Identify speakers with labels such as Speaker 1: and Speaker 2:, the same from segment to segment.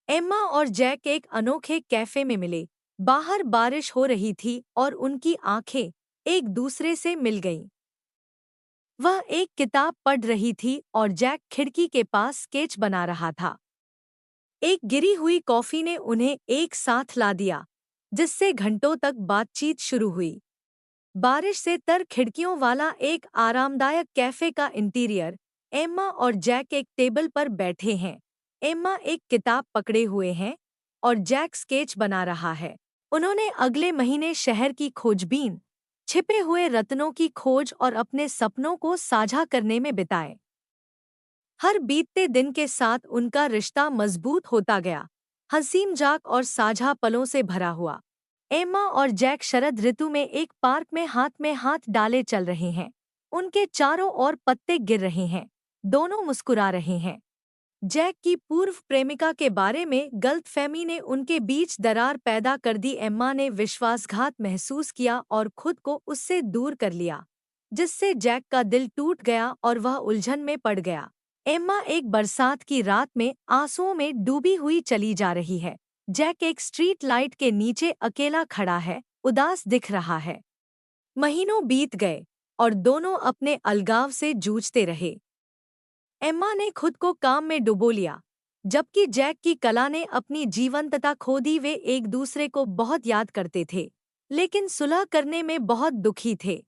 Speaker 1: Emma और Jack एक अनोखे कैफे में मिले। बाहर बारिश हो रही थी और उनकी आंखें एक दूसरे से मिल गईं। वह एक किताब पढ़ रही थी और जैक खिड़की के पास स्केच बना रहा था। एक गिरी हुई कॉफी ने उन्हें एक साथ ला दिया, जिससे घंटों तक बातचीत शुरू हुई। बारिश से तर खिड़कियों वाला एक आरामदायक कैफे का इंटीरियर। एम्मा और जैक एक टेबल पर बैठे हैं। एम्मा एक किताब पकड़े हुए हैं और जैक स्केच बना रहा है। उन्होंने अगले महीने शहर की खोजबीन, छिपे हुए रत्नों की खोज और अपने सपनों को साझा करने में बिताए। हर बीतते दिन के साथ उनका रिश्ता मजबूत होता गया, हंसी मजाक और साझा पलों से भरा हुआ। एम्मा और जैक शरद ऋतु में एक पार्क में हाथ डाले चल रहे हैं। उनके चारों ओर पत्ते गिर रहे हैं। दोनों मुस्कुरा रहे हैं। जैक की पूर्व प्रेमिका के बारे में गलतफहमी ने उनके बीच दरार पैदा कर दी। एम्मा ने विश्वासघात महसूस किया और खुद को उससे दूर कर लिया, जिससे जैक का दिल टूट गया और वह उलझन में पड़ गया। एम्मा एक बरसात की रात में आंसुओं में डूबी हुई चली जा रही है। जैक एक स्ट्रीट लाइट के नीचे अकेला खड़ा है, उदास दिख रहा है। महीनों बीत गए और दोनों अपने अलगाव से जूझते रहे। एम्मा ने खुद को काम में डुबो लिया, जबकि जैक की कला ने अपनी जीवंतता खो दी। वे एक दूसरे को बहुत याद करते थे, लेकिन सुलह करने में बहुत दुखी थे।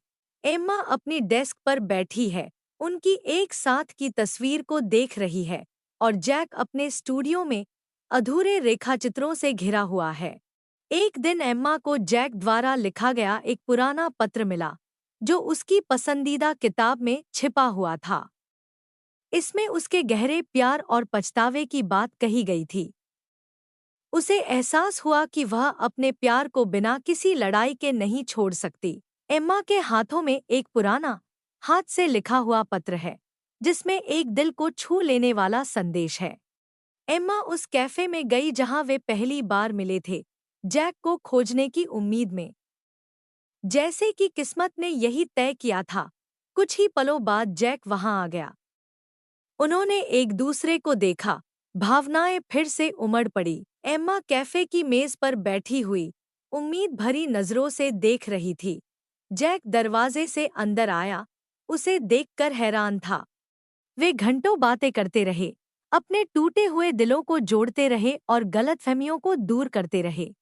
Speaker 1: एम्मा अपनी डेस्क पर बैठी है, उनकी एक साथ की तस्वीर को देख रही है, और जैक अपने स्टूडियो में अधूरे रेखाचित्रों से घिरा हुआ है। एक दिन एम्मा को जैक द्वारा लिखा गया एक पुराना पत्र मिला, जो उसकी पसंदीदा किताब में छिपा हुआ था। इसमें उसके गहरे प्यार और पछतावे की बात कही गई थी। उसे एहसास हुआ कि वह अपने प्यार को बिना किसी लड़ाई के नहीं छोड़ सकती। एम्मा के हाथों में एक पुराना, हाथ से लिखा हुआ पत्र है, जिसमें एक दिल को छू लेने वाला संदेश है। एम्मा उस कैफे में गई जहां वे पहली बार मिले थे, जैक को खोजने की उम्मीद में। जैसे कि किस्मत ने यही तय किया था, कुछ ही पलों बाद जैक वहां आ गया। उन्होंने एक दूसरे को देखा, भावनाएं फिर से उमड़ पड़ी। एम्मा कैफे की मेज पर बैठी हुई, उम्मीद भरी नजरों से देख रही थी। जैक दरवाजे से अंदर आया, उसे देखकर हैरान था। वे घंटों बातें करते रहे, अपने टूटे हुए दिलों को जोड़ते रहे और गलतफहमियों को दूर करते रहे।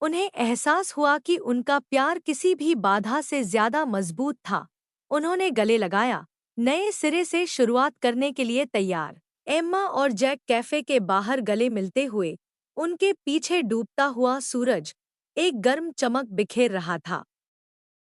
Speaker 1: उन्हें एहसास हुआ कि उनका प्यार किसी भी बाधा से ज्यादा मजबूत था। उन्होंने गले लगाया, नए सिरे से शुरुआत करने के लिए तैयार। एम्मा और जैक कैफे के बाहर गले मिलते हुए, उनके पीछे डूबता हुआ सूरज एक गर्म चमक बिखेर रहा था।